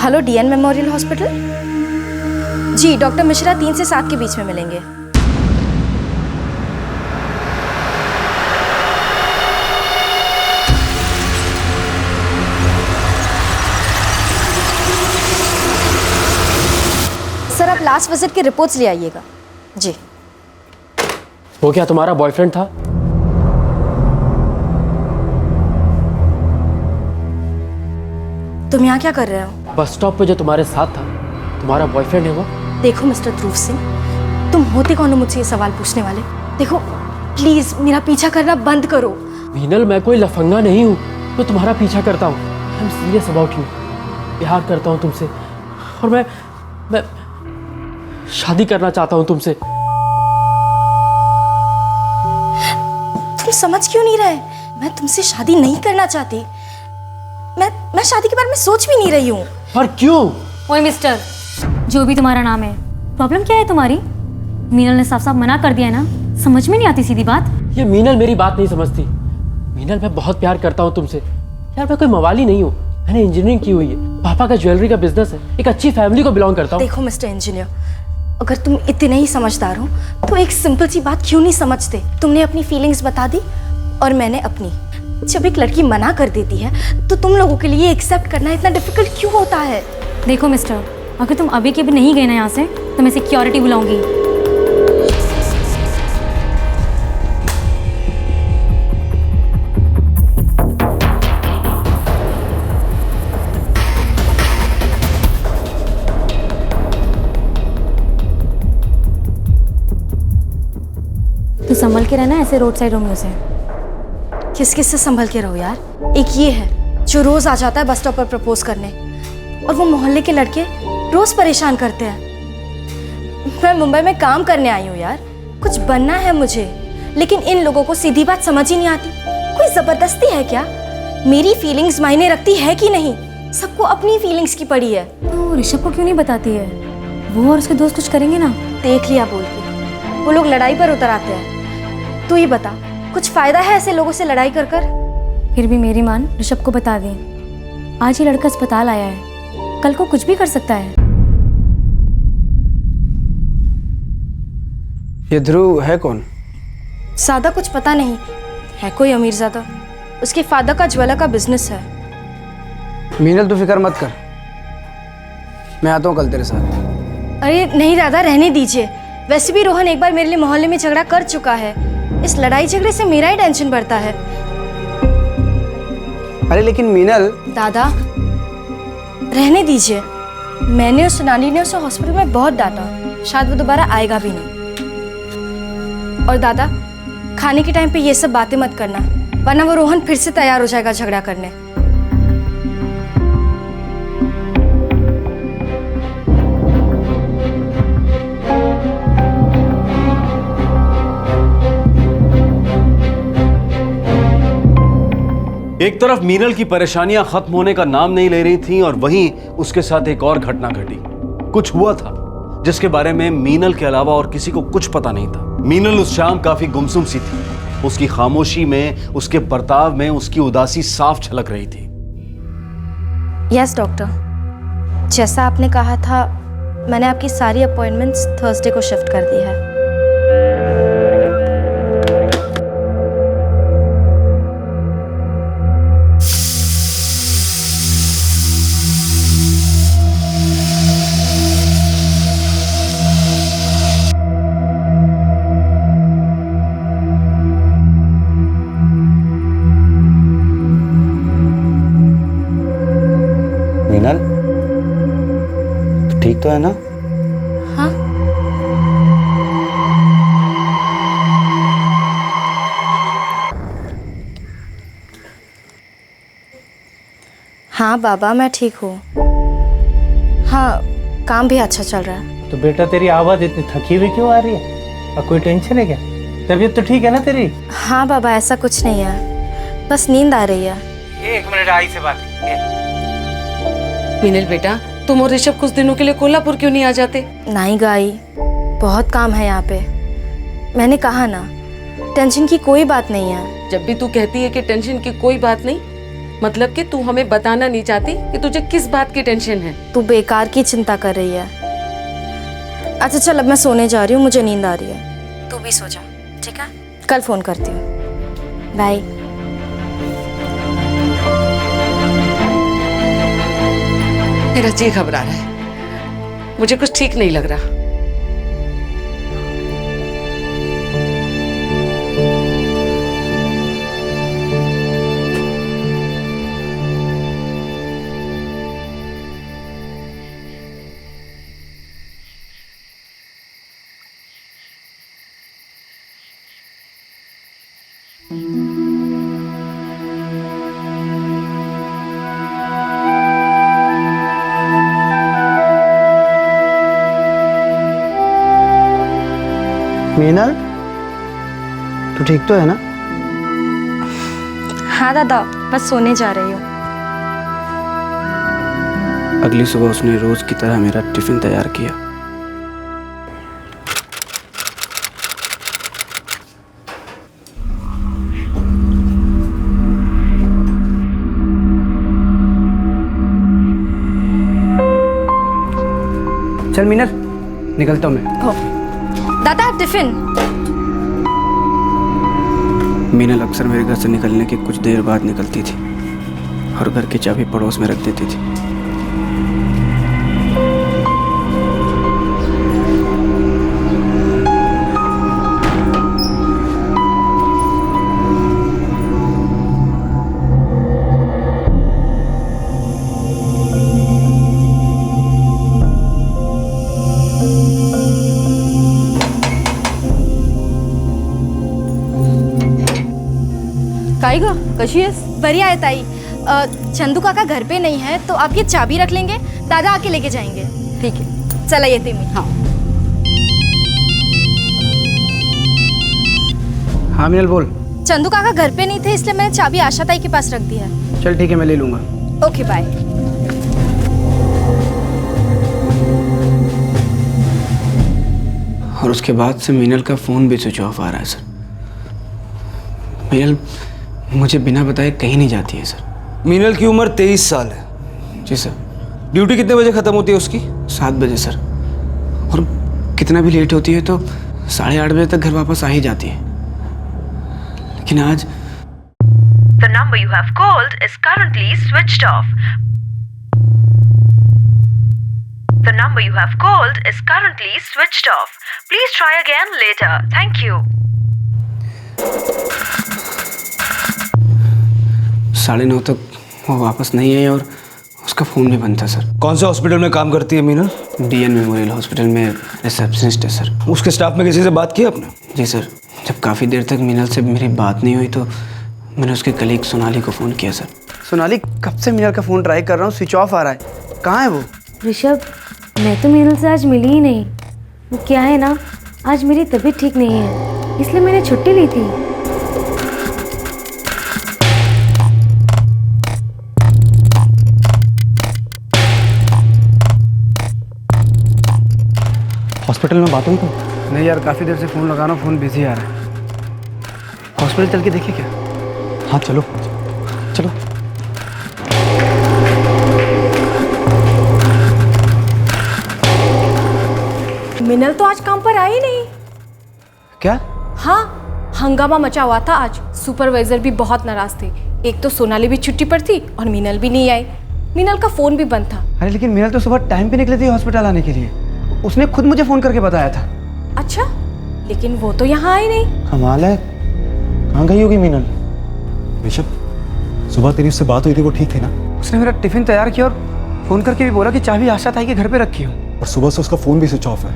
Hello, DN memorial hospital. जी, डॉक्टर मिश्रा 3 से 7 के बीच में मिलेंगे। सर, आप लास्ट विजिट की रिपोर्ट्स ले आइएगा। जी। वो क्या तुम्हारा बॉयफ्रेंड था? तुम यहाँ क्या कर रहे हो? बस स्टॉप पे जो तुम्हारे साथ था, तुम्हारा बॉयफ्रेंड है वो? देखो मिस्टर ध्रुव सिंह, तुम होते कौन हो मुझसे ये सवाल पूछने वाले? देखो प्लीज मेरा पीछा करना बंद करो। मीनल, मैं कोई लफंगा नहीं हूँ तो तुम्हारा पीछा करता हूँ। I am serious about you. प्यार करता हूँ तुमसे और मैं शादी करना चाहता हूँ तुमसे। तुम समझ क्यों नहीं रहे? मैं तुमसे शादी नहीं करना चाहती। मैं शादी के बारे में सोच भी नहीं रही हूँ। और क्यों? ओए मिस्टर, जो भी तुम्हारा नाम है, प्रॉब्लम क्या है तुम्हारी? मीनल ने साफ साफ मना कर दिया है ना, समझ में नहीं आती सीधी बात। ये मीनल मेरी बात नहीं समझती। मीनल, मैं बहुत प्यार करता हूँ तुमसे। यार मैं कोई मवाली नहीं हूँ, मैंने इंजीनियरिंग की हुई है, पापा का ज्वेलरी का बिजनेस है, एक अच्छी फैमिली को बिलोंग करता हूँ। देखो मिस्टर इंजीनियर, अगर तुम इतने ही समझदार हो तो एक सिंपल सी बात क्यों नहीं समझते? तुमने अपनी फीलिंग्स बता दी और मैंने अपनी। जब एक लड़की मना कर देती है तो तुम लोगों के लिए एक्सेप्ट करना इतना डिफिकल्ट क्यों होता है? देखो मिस्टर, अगर तुम अभी के भी नहीं गए ना यहाँ से तो मैं सिक्योरिटी बुलाऊंगी। तो संभल के रहना ऐसे रोड साइड रोमियो से। किस किस से संभल के रहो यार? एक ये है जो रोज आ जाता है बस स्टॉप पर प्रपोज करने, और वो मोहल्ले के लड़के रोज परेशान करते हैं। मैं मुंबई में काम करने आई हूँ यार, कुछ बनना है मुझे, लेकिन इन लोगों को सीधी बात समझ ही नहीं आती। कोई जबरदस्ती है क्या? मेरी फीलिंग्स मायने रखती है कि नहीं? सबको अपनी फीलिंग्स की पड़ी है। तो ऋषभ को क्यों नहीं बताती है? वो और उसके दोस्त कुछ करेंगे ना। देख लिया बोल के, वो लोग लड़ाई पर उतर आते हैं। तू ही बता, कुछ फायदा है ऐसे लोगों से लड़ाई कर कर? फिर भी मेरी मान ऋषभ को बता दें। आज ही लड़का अस्पताल आया है, कल को कुछ भी कर सकता है। ये ध्रुव है कौन? ज्यादा कुछ पता नहीं है, कोई अमीरजादा। उसके फादर का ज्वेलर का बिजनेस है। मीनल तू फिक्र मत कर, मैं आता हूँ कल तेरे साथ। अरे नहीं दादा, रहने दीजिए। वैसे भी रोहन एक बार मेरे लिए मोहल्ले में झगड़ा कर चुका है। इस लड़ाई झगड़े से मेरा ही टेंशन बढ़ता है। अरे लेकिन मीनल। दादा रहने दीजिए, मैंने और सोनाली ने उसे हॉस्पिटल में बहुत डांटा, शायद वो दोबारा आएगा भी नहीं। और दादा, खाने के टाइम पे ये सब बातें मत करना, वरना वो रोहन फिर से तैयार हो जाएगा झगड़ा करने। एक तरफ मीनल की परेशानियां खत्म होने का नाम नहीं ले रही थीं और वहीं उसके साथ एक और घटना घटी। कुछ हुआ था जिसके बारे में मीनल के अलावा और किसी को कुछ पता नहीं था। मीनल उस शाम काफी गुमसुम सी थी। उसकी खामोशी में, उसके बर्ताव में उसकी उदासी साफ झलक रही थी। यस डॉक्टर, जैसा आपने कहा था मैंने आपकी सारी अपॉइंटमेंट्स थर्सडे को शिफ्ट कर दी है। मीनल, ठीक तो है ना? हाँ। हाँ बाबा, मैं ठीक हूँ। हाँ, काम भी अच्छा चल रहा है। तो बेटा तेरी आवाज़ इतनी थकी हुई क्यों आ रही है? और कोई टेंशन है क्या? तबीयत तो ठीक है ना तेरी? हाँ बाबा, ऐसा कुछ नहीं है, बस नींद आ रही है। एक मिनट, आई से बात। मीनल बेटा, तुम और ऋषभ कुछ दिनों के लिए कोल्हापुर क्यों नहीं आ जाते? नहीं गाई, बहुत काम है यहाँ पे। मैंने कहा ना, टेंशन की कोई बात नहीं है। जब भी तू कहती है कि टेंशन की कोई बात नहीं, मतलब कि तू हमें बताना नहीं चाहती कि तुझे किस बात की टेंशन है? तू बेकार की चिंता कर रही है। अच्छा चल, अब मैं सोने जा रही हूँ, मुझे नींद आ रही है। तू भी सो जा, ठीक है? कल फोन करती हूँ। बाय। मेरा जी घबरा रहा है, मुझे कुछ ठीक नहीं लग रहा। मीनल, तू ठीक तो है ना? हाँ दादा, बस सोने जा रही हूँ। अगली सुबह उसने रोज की तरह मेरा टिफिन तैयार किया। चल मीनल, निकलता हूँ मैं। हो दादा, टिफिन। मीनल अक्सर मेरे घर से निकलने के कुछ देर बाद निकलती थी और घर की चाबी पड़ोस में रख देती थी। काय गं, कशी आहेस? बरी आहे ताई। चंदू काका घर पे नहीं है तो आप ये चाबी रख लेंगे, दादा आके लेके जाएंगे। ठीक है, चला येते मी। हाँ हाँ मीनल बोल। चंदू काका घर पे नहीं थे इसलिए मैंने चाबी आशा ताई के पास रख दी है। चल ठीक है, मैं ले लूंगा। Okay bye. और उसके बाद से मीनल का फोन भी स्विच ऑफ आ रहा है सर। मीनल मुझे बिना बताए कहीं नहीं जाती है सर। मीनल की उम्र 23 साल है। जी सर। ड्यूटी कितने बजे खत्म होती है उसकी? 7 बजे सर। और कितना भी लेट होती है तो 8:30 बजे तक घर वापस आ ही जाती है। लेकिन आज The number you have called is currently switched off. The number you have called is currently switched off. Please try again later. Thank you. 9:30 तक वो वापस नहीं आई और उसका फ़ोन भी बंद था सर। कौन से हॉस्पिटल में काम करती है मीनल? DN मेमोरियल हॉस्पिटल में रिसेप्शनिस्ट है सर। उसके स्टाफ में किसी से बात की आपने? जी सर। जब काफ़ी देर तक मीनल से मेरी बात नहीं हुई तो मैंने उसके कलीग सोनाली को फ़ोन किया सर। सोनाली, कब से मीनल का फ़ोन ट्राई कर रहा हूँ, स्विच ऑफ आ रहा है। कहाँ है वो? ऋषभ, मैं तो मीनल से आज मिली ही नहीं। वो क्या है ना, आज मेरी तबीयत ठीक नहीं है इसलिए मैंने छुट्टी ली थी। हॉस्पिटल में बात हुई तो? नहीं यार, काफ़ी देर से फ़ोन लगा रहा हूँ, फ़ोन बिजी आ रहा है। हॉस्पिटल चल के देखिए क्या? हाँ चलो चलो। मिनल तो आज काम पर आई नहीं। क्या? हाँ, हंगामा मचा हुआ था आज। सुपरवाइजर भी बहुत नाराज थे। एक तो सोनाली भी छुट्टी पर थी और मीनल भी नहीं आई। मीनल का फोन भी बंद था। अरे लेकिन मीनल तो सुबह टाइम पे निकली थी हॉस्पिटल आने के लिए। उसने खुद मुझे फोन करके बताया था। अच्छा, लेकिन वो तो यहाँ आई नहीं। कमाल है, कहाँ गई होगी मीनल? ऋषभ, सुबह तेरी उससे बात हुई थी, वो ठीक थी ना? उसने मेरा टिफिन तैयार किया और फोन करके भी बोला कि चाबी आशा ताई के घर पे रखी हूँ। और सुबह से उसका फोन भी स्विच ऑफ है।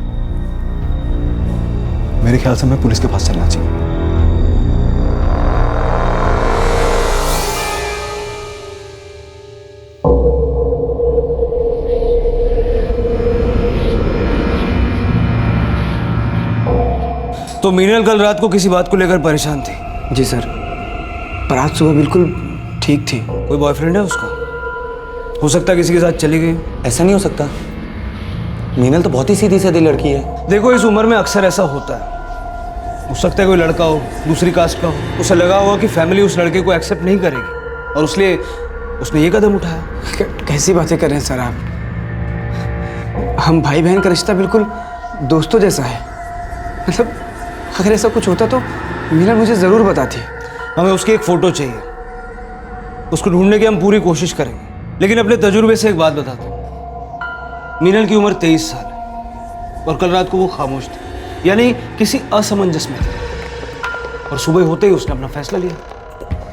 मेरे ख्याल से हमें पुलिस के पास चलना चाहिए। तो मीनल कल रात को किसी बात को लेकर परेशान थी? जी सर, पर आज सुबह बिल्कुल ठीक थी। कोई बॉयफ्रेंड है उसका? हो सकता है किसी के साथ चली गई। ऐसा नहीं हो सकता, मीनल तो बहुत ही सीधी सादी लड़की है। देखो इस उम्र में अक्सर ऐसा होता है। हो सकता है कोई लड़का हो, दूसरी कास्ट का हो, उसे लगा होगा कि फैमिली उस लड़के को एक्सेप्ट नहीं करेगी और इसलिए उसने ये कदम उठाया। कैसी बातें कर रहे हैं सर आप? हम भाई बहन का रिश्ता बिल्कुल दोस्तों जैसा है। मतलब अगर ऐसा कुछ होता तो मीनल मुझे ज़रूर बताती। हमें उसकी एक फ़ोटो चाहिए, उसको ढूंढने की हम पूरी कोशिश करेंगे। लेकिन अपने तजुर्बे से एक बात बताता हूँ, मीनल की उम्र 23 साल है और कल रात को वो खामोश थी, यानी किसी असमंजस में थी। और सुबह होते ही उसने अपना फैसला लिया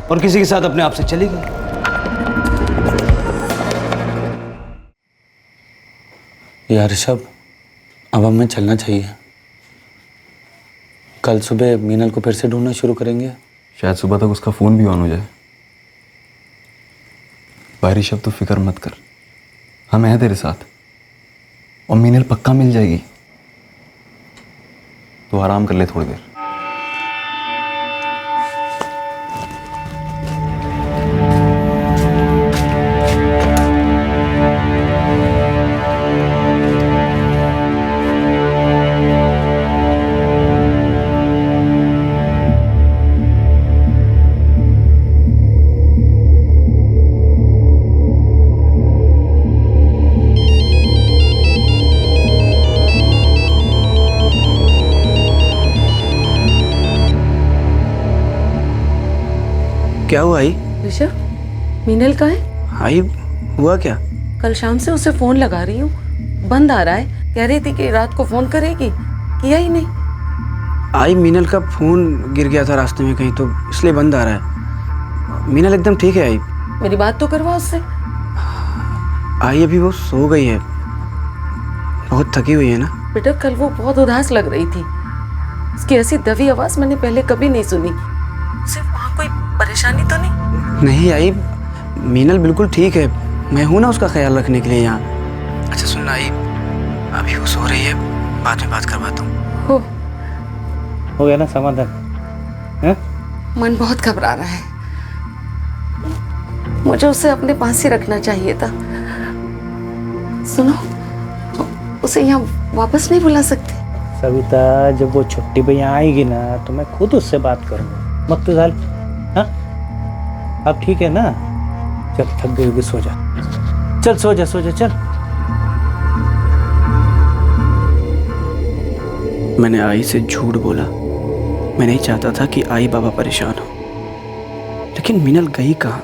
और किसी के साथ अपने आप से चली गई। यार ऋषभ, अब हमें चलना चाहिए। कल सुबह मीनल को फिर से ढूंढना शुरू करेंगे। शायद सुबह तक उसका फोन भी ऑन हो जाए। भाई ऋषभ, तो फिक्र मत कर, हम हैं तेरे साथ और मीनल पक्का मिल जाएगी। तो आराम कर ले थोड़ी देर। क्या हुआ आई? ऋषभ, मीनल का है? आई हुआ क्या? कल शाम से उसे फोन लगा रही हूँ, बंद आ रहा है। कह रही थी कि रात को फोन करेगी, किया ही नहीं। आई मीनल का फोन गिर गया था रास्ते में कहीं, तो इसलिए बंद आ रहा है। मीनल एकदम ठीक है। आई मेरी बात तो करवा उससे। आई अभी वो सो गई है, बहुत थकी हुई है ना। बेटा कल वो बहुत उदास लग रही थी। उसकी ऐसी दबी आवाज मैंने पहले कभी नहीं सुनी। सिर्फ वहाँ कोई परेशानी तो नहीं? नहीं आई, मीनल बिल्कुल ठीक है। मैं हूं ना उसका ख्याल रखने के लिए यहाँ। अच्छा सुन आई, अभी वो सो रही है, बाद में बात करवाता हूँ। हो गया ना समाधान? मन बहुत घबरा रहा है। मुझे उसे अपने पास ही रखना चाहिए था। सुनो, उसे यहाँ वापस नहीं बुला सकते? सविता, जब वो छुट्टी पे यहाँ आएगी ना तो मैं खुद उससे बात करूँगा। मत तो साल, हाँ अब ठीक है ना? चल थक गई होगी, सो जा। चल सो जा, सो जा, चल। मैंने आई से झूठ बोला। मैं नहीं चाहता था कि आई बाबा परेशान हो, लेकिन मीनल गई कहाँ?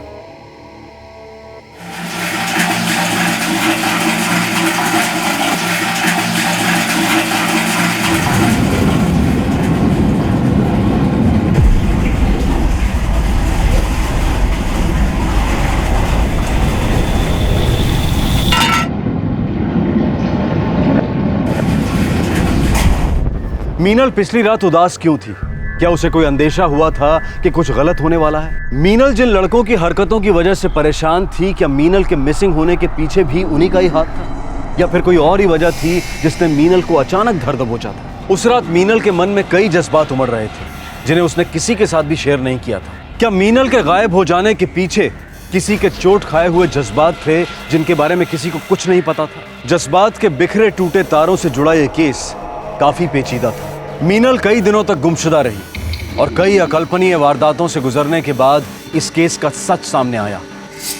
मीनल पिछली रात उदास क्यों थी? क्या उसे कोई अंदेशा हुआ था कि कुछ गलत होने वाला है? मीनल जिन लड़कों की हरकतों की वजह से परेशान थी, क्या मीनल के मिसिंग होने के पीछे भी उन्हीं का ही हाथ था? या फिर कोई और ही वजह थी जिसने मीनल को अचानक धर दबोचा था? उस रात मीनल के मन में कई जज्बात उमड़ रहे थे जिन्हें उसने किसी के साथ भी शेयर नहीं किया था। क्या मीनल के गायब हो जाने के पीछे किसी के चोट खाए हुए जज्बात थे जिनके बारे में किसी को कुछ नहीं पता था? जज्बात के बिखरे टूटे तारों से जुड़ा यह केस काफी पेचीदा था। मीनल कई दिनों तक गुमशुदा रही और कई अकल्पनीय वारदातों से गुजरने के बाद इस केस का सच सामने आया,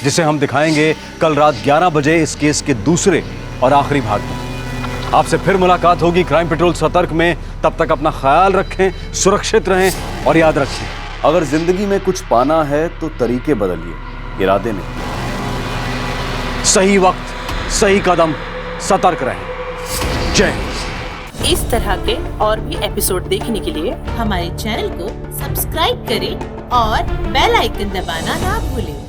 जिसे हम दिखाएंगे कल रात 11 बजे इस केस के दूसरे और आखिरी भाग में। आपसे फिर मुलाकात होगी क्राइम पेट्रोल सतर्क में। तब तक अपना ख्याल रखें, सुरक्षित रहें और याद रखें, अगर जिंदगी में कुछ पाना है तो तरीके बदलिए, इरादे नहीं। सही वक्त, सही कदम, सतर्क रहें। जय हिंद। इस तरह के और भी एपिसोड देखने के लिए हमारे चैनल को सब्सक्राइब करें और बेल आइकन दबाना ना भूलें।